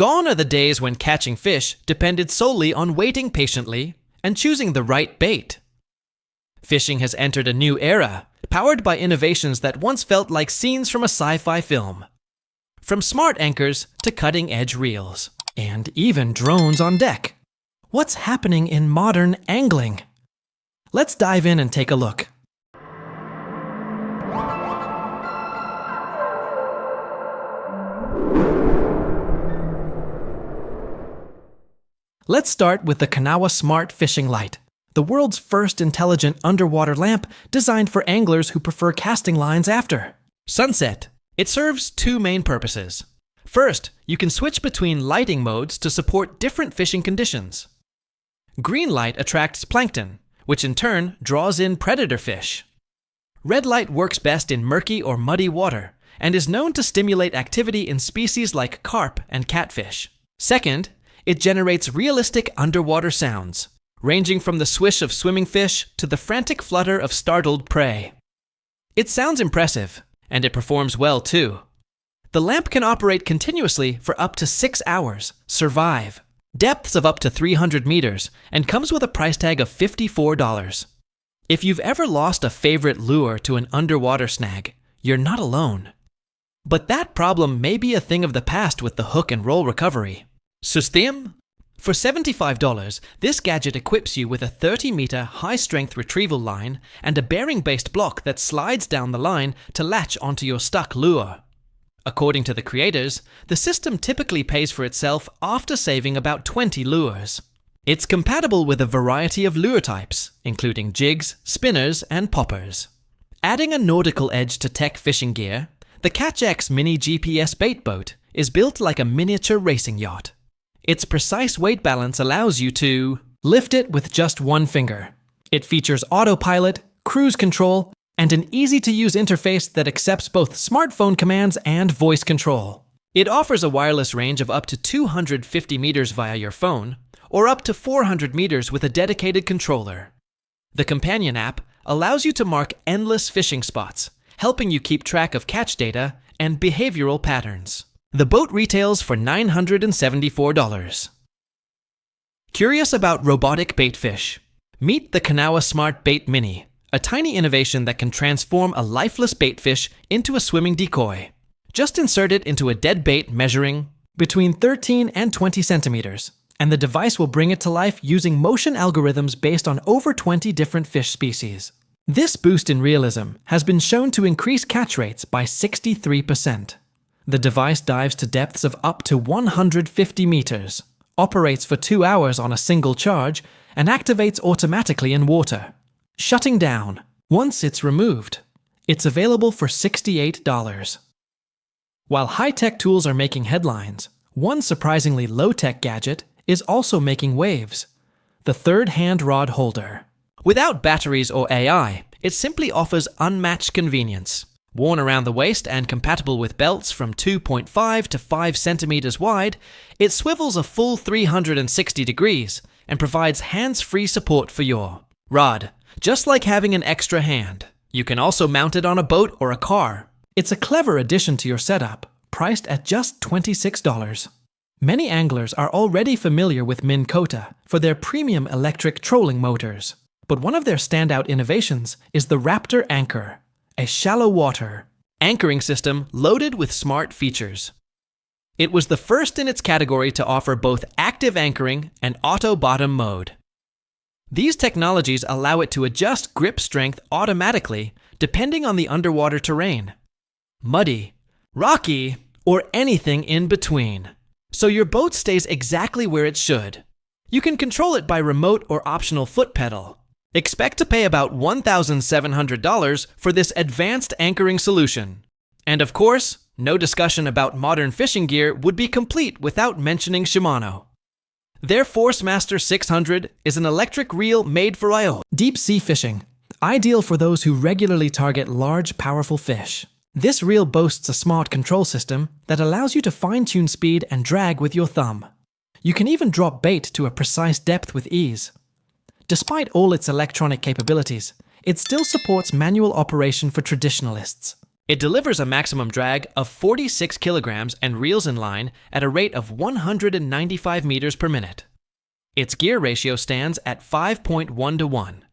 Gone are the days when catching fish depended solely on waiting patiently and choosing the right bait. Fishing has entered a new era, powered by innovations that once felt like scenes from a sci-fi film. From smart anchors to cutting-edge reels, and even drones on deck. What's happening in modern angling? Let's dive in and take a look. Let's start with the Kanawha Smart Fishing Light, the world's first intelligent underwater lamp designed for anglers who prefer casting lines after sunset. It serves two main purposes. First, you can switch between lighting modes to support different fishing conditions. Green light attracts plankton, which in turn draws in predator fish. Red light works best in murky or muddy water and is known to stimulate activity in species like carp and catfish. Second, it generates realistic underwater sounds, ranging from the swish of swimming fish to the frantic flutter of startled prey. It sounds impressive, and it performs well too. The lamp can operate continuously for up to 6 hours, survive depths of up to 300 meters, and comes with a price tag of $54. If you've ever lost a favorite lure to an underwater snag, you're not alone. But that problem may be a thing of the past with the hook and roll recovery. System? For $75, this gadget equips you with a 30-meter high-strength retrieval line and a bearing-based block that slides down the line to latch onto your stuck lure. According to the creators, the system typically pays for itself after saving about 20 lures. It's compatible with a variety of lure types, including jigs, spinners, and poppers. Adding a nautical edge to tech fishing gear, the Catch X Mini GPS bait boat is built like a miniature racing yacht. Its precise weight balance allows you to lift it with just one finger. It features autopilot, cruise control, and an easy-to-use interface that accepts both smartphone commands and voice control. It offers a wireless range of up to 250 meters via your phone, or up to 400 meters with a dedicated controller. The companion app allows you to mark endless fishing spots, helping you keep track of catch data and behavioral patterns. The boat retails for $974. Curious about robotic baitfish? Meet the Kanawha Smart Bait Mini, a tiny innovation that can transform a lifeless baitfish into a swimming decoy. Just insert it into a dead bait measuring between 13 and 20 centimeters, and the device will bring it to life using motion algorithms based on over 20 different fish species. This boost in realism has been shown to increase catch rates by 63%. The device dives to depths of up to 150 meters, operates for 2 hours on a single charge, and activates automatically in water, shutting down once it's removed. It's available for $68. While high-tech tools are making headlines, one surprisingly low-tech gadget is also making waves: the third hand rod holder. Without batteries or AI, it simply offers unmatched convenience. Worn around the waist and compatible with belts from 2.5 to 5 centimeters wide, it swivels a full 360 degrees and provides hands-free support for your rod, just like having an extra hand. You can also mount it on a boat or a car. It's a clever addition to your setup, priced at just $26. Many anglers are already familiar with Minn Kota for their premium electric trolling motors, but one of their standout innovations is the Raptor Anchor, a shallow water anchoring system loaded with smart features. It was the first in its category to offer both active anchoring and auto bottom mode. These technologies allow it to adjust grip strength automatically depending on the underwater terrain, muddy, rocky, or anything in between, so your boat stays exactly where it should. You can control it by remote or optional foot pedal. Expect to pay about $1,700 for this advanced anchoring solution. And of course, no discussion about modern fishing gear would be complete without mentioning Shimano. Their ForceMaster 600 is an electric reel made for deep sea fishing, ideal for those who regularly target large, powerful fish. This reel boasts a smart control system that allows you to fine-tune speed and drag with your thumb. You can even drop bait to a precise depth with ease. Despite all its electronic capabilities, it still supports manual operation for traditionalists. It delivers a maximum drag of 46 kilograms and reels in line at a rate of 195 meters per minute. Its gear ratio stands at 5.1 to 1.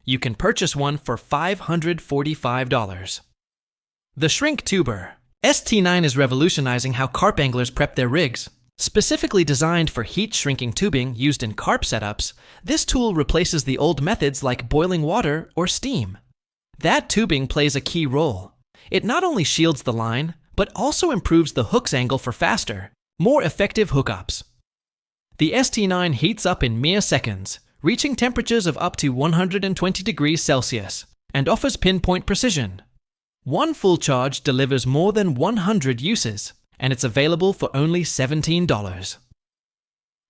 You can purchase one for $545. The Shrink Tuber. ST9 is revolutionizing how carp anglers prep their rigs. Specifically designed for heat-shrinking tubing used in carp setups, this tool replaces the old methods like boiling water or steam. That tubing plays a key role. It not only shields the line, but also improves the hook's angle for faster, more effective hookups. The ST9 heats up in mere seconds, reaching temperatures of up to 120 degrees Celsius, and offers pinpoint precision. One full charge delivers more than 100 uses, and it's available for only $17.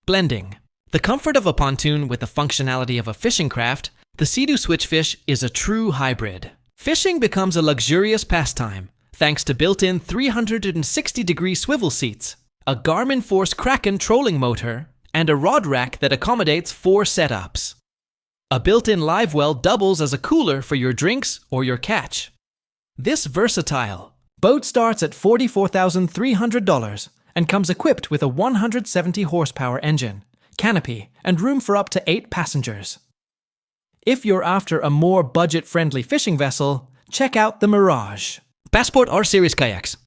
Blending. The comfort of a pontoon with the functionality of a fishing craft, the Sea-Doo Switchfish is a true hybrid. Fishing becomes a luxurious pastime thanks to built-in 360-degree swivel seats, a Garmin Force Kraken trolling motor, and a rod rack that accommodates 4 setups. A built-in live well doubles as a cooler for your drinks or your catch. This versatile boat starts at $44,300 and comes equipped with a 170 horsepower engine, canopy, and room for up to 8 passengers. If you're after a more budget-friendly fishing vessel, check out the Mirage. Passport R-Series kayaks.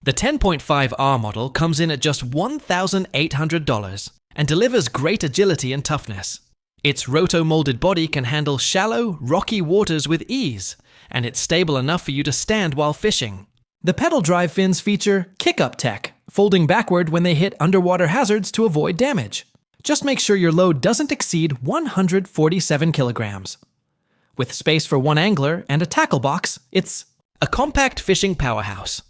The 10.5R model comes in at just $1,800 and delivers great agility and toughness. Its roto-molded body can handle shallow, rocky waters with ease, and it's stable enough for you to stand while fishing. The pedal drive fins feature kick-up tech, folding backward when they hit underwater hazards to avoid damage. Just make sure your load doesn't exceed 147 kilograms. With space for one angler and a tackle box, it's a compact fishing powerhouse.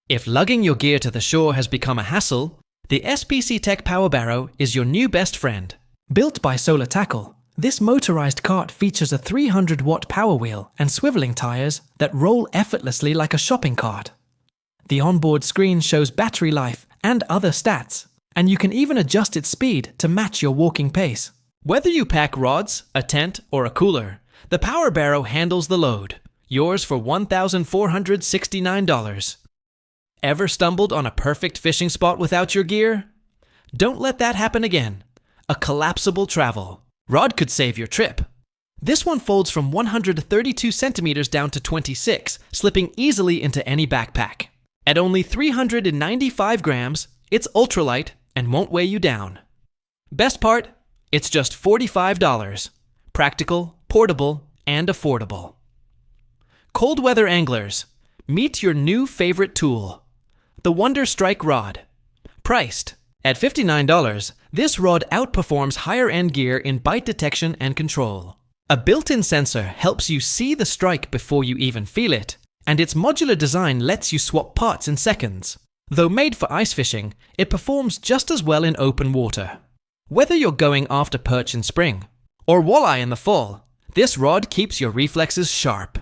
If lugging your gear to the shore has become a hassle, the SPC Tech Power Barrow is your new best friend. Built by Solar Tackle, this motorized cart features a 300-watt power wheel and swiveling tires that roll effortlessly like a shopping cart. The onboard screen shows battery life and other stats, and you can even adjust its speed to match your walking pace. Whether you pack rods, a tent, or a cooler, the Power Barrow handles the load. Yours for $1,469. Ever stumbled on a perfect fishing spot without your gear? Don't let that happen again. A collapsible travel rod could save your trip. This one folds from 132 centimeters down to 26, slipping easily into any backpack. At only 395 grams, it's ultralight and won't weigh you down. Best part? It's just $45. Practical, portable, and affordable. Cold weather anglers, meet your new favorite tool, the Wonder Strike Rod. Priced at $59, this rod outperforms higher-end gear in bite detection and control. A built-in sensor helps you see the strike before you even feel it, and its modular design lets you swap parts in seconds. Though made for ice fishing, it performs just as well in open water. Whether you're going after perch in spring or walleye in the fall, this rod keeps your reflexes sharp.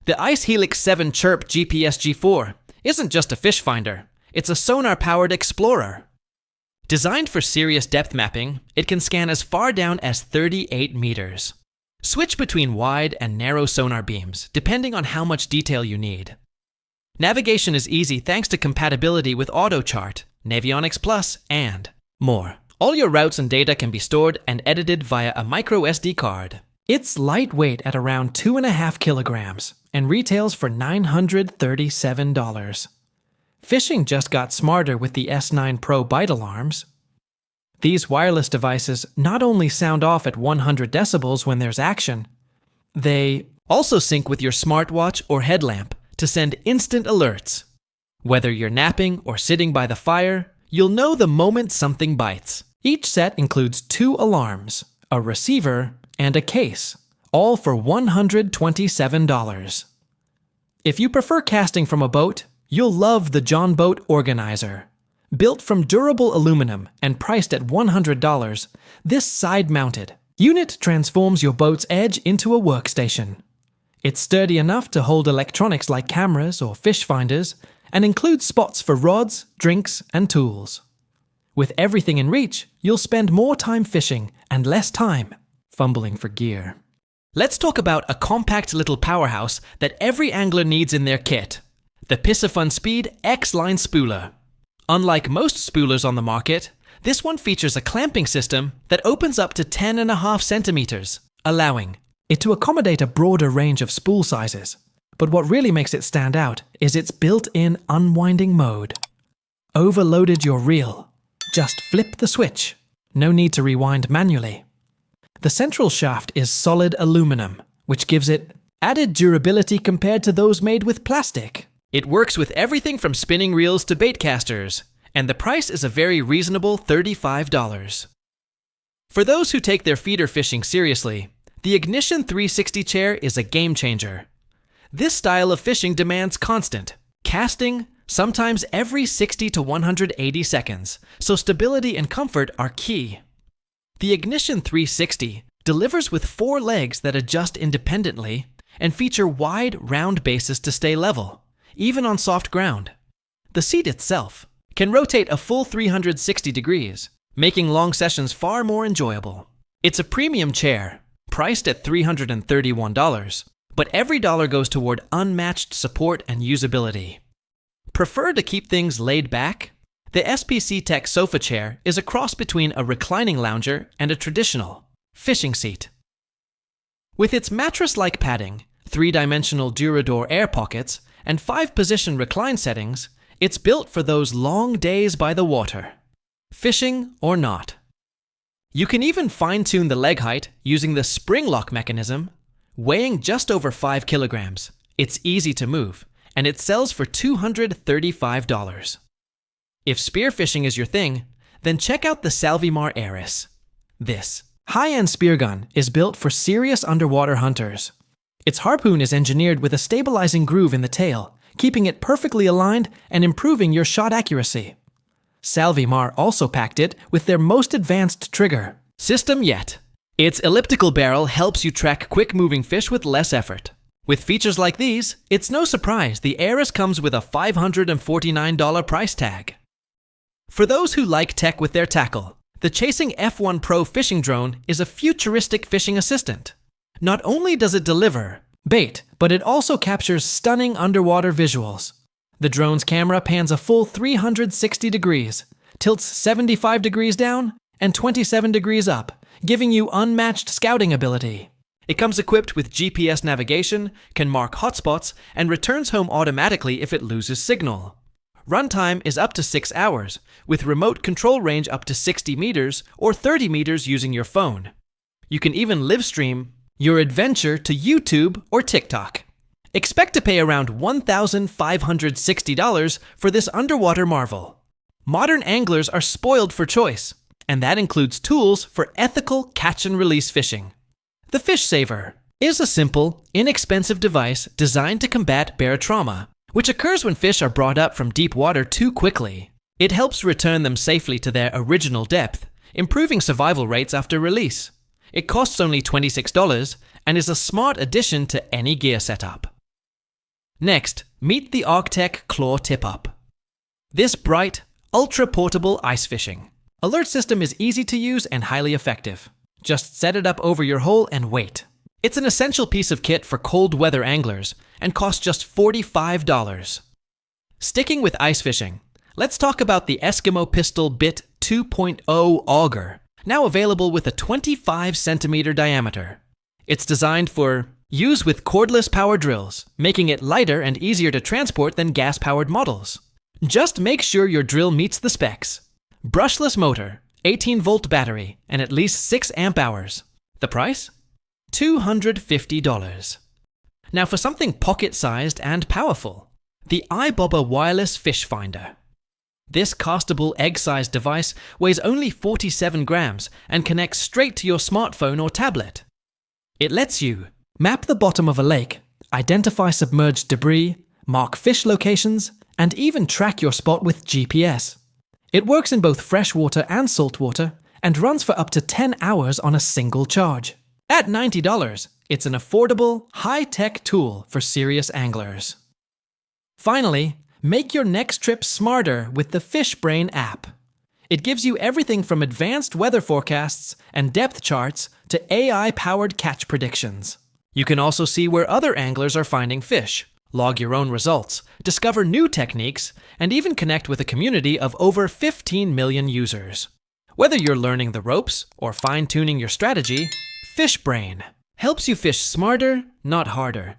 The Ice Helix 7 Chirp GPS G4 isn't just a fish finder, it's a sonar-powered explorer. Designed for serious depth mapping, it can scan as far down as 38 meters. Switch between wide and narrow sonar beams, depending on how much detail you need. Navigation is easy thanks to compatibility with AutoChart, Navionics Plus, and more. All your routes and data can be stored and edited via a micro SD card. It's lightweight at around 2.5 kilograms and retails for $937. Fishing just got smarter with the S9 Pro bite alarms. These wireless devices not only sound off at 100 decibels when there's action, they also sync with your smartwatch or headlamp to send instant alerts. Whether you're napping or sitting by the fire, you'll know the moment something bites. Each set includes 2 alarms, a receiver, and a case, all for $127. If you prefer casting from a boat, you'll love the John Boat Organizer. Built from durable aluminum and priced at $100, this side-mounted unit transforms your boat's edge into a workstation. It's sturdy enough to hold electronics like cameras or fish finders and includes spots for rods, drinks, and tools. With everything in reach, you'll spend more time fishing and less time fumbling for gear. Let's talk about a compact little powerhouse that every angler needs in their kit, the Piscifun Speed X-Line Spooler. Unlike most spoolers on the market, this one features a clamping system that opens up to 10.5 centimeters, allowing it to accommodate a broader range of spool sizes. But what really makes it stand out is its built-in unwinding mode. Overloaded your reel? Just flip the switch. No need to rewind manually. The central shaft is solid aluminum, which gives it added durability compared to those made with plastic. It works with everything from spinning reels to bait casters, and the price is a very reasonable $35. For those who take their feeder fishing seriously, the Ignition 360 chair is a game changer. This style of fishing demands constant casting, sometimes every 60 to 180 seconds, so stability and comfort are key. The Ignition 360 delivers with 4 legs that adjust independently and feature wide, round bases to stay level, even on soft ground. The seat itself can rotate a full 360 degrees, making long sessions far more enjoyable. It's a premium chair, priced at $331, but every dollar goes toward unmatched support and usability. Prefer to keep things laid back? The SPC Tech sofa chair is a cross between a reclining lounger and a traditional fishing seat. With its mattress-like padding, 3-dimensional Durador air pockets, and 5-position recline settings, it's built for those long days by the water, fishing or not. You can even fine-tune the leg height using the spring lock mechanism. Weighing just over 5 kilograms, it's easy to move, and it sells for $235. If spearfishing is your thing, then check out the Salvimar Aris. This high-end spear gun is built for serious underwater hunters. Its harpoon is engineered with a stabilizing groove in the tail, keeping it perfectly aligned and improving your shot accuracy. Salvimar also packed it with their most advanced trigger system yet. Its elliptical barrel helps you track quick-moving fish with less effort. With features like these, it's no surprise the Aris comes with a $549 price tag. For those who like tech with their tackle, the Chasing F1 Pro fishing drone is a futuristic fishing assistant. Not only does it deliver bait, but it also captures stunning underwater visuals. The drone's camera pans a full 360 degrees, tilts 75 degrees down, and 27 degrees up, giving you unmatched scouting ability. It comes equipped with GPS navigation, can mark hotspots, and returns home automatically if it loses signal. Runtime is up to 6 hours, with remote control range up to 60 meters or 30 meters using your phone. You can even live stream your adventure to YouTube or TikTok. Expect to pay around $1,560 for this underwater marvel. Modern anglers are spoiled for choice, and that includes tools for ethical catch-and-release fishing. The Fish Saver is a simple, inexpensive device designed to combat bear trauma, which occurs when fish are brought up from deep water too quickly. It helps return them safely to their original depth, improving survival rates after release. It costs only $26 and is a smart addition to any gear setup. Next, meet the Arctech Claw Tip-Up. This bright, ultra-portable ice fishing alert system is easy to use and highly effective. Just set it up over your hole and wait. It's an essential piece of kit for cold weather anglers and costs just $45. Sticking with ice fishing, let's talk about the Eskimo Pistol Bit 2.0 auger, now available with a 25 centimeter diameter. It's designed for use with cordless power drills, making it lighter and easier to transport than gas-powered models. Just make sure your drill meets the specs. Brushless motor, 18-volt battery, and at least 6 amp hours. The price? $250. Now for something pocket-sized and powerful, the iBobber Wireless Fish Finder. This castable egg-sized device weighs only 47 grams and connects straight to your smartphone or tablet. It lets you map the bottom of a lake, identify submerged debris, mark fish locations, and even track your spot with GPS. It works in both freshwater and saltwater and runs for up to 10 hours on a single charge. At $90, it's an affordable, high-tech tool for serious anglers. Finally, make your next trip smarter with the FishBrain app. It gives you everything from advanced weather forecasts and depth charts to AI-powered catch predictions. You can also see where other anglers are finding fish, Log your own results, discover new techniques, and even connect with a community of over 15 million users. Whether you're learning the ropes or fine-tuning your strategy, FishBrain helps you fish smarter, not harder.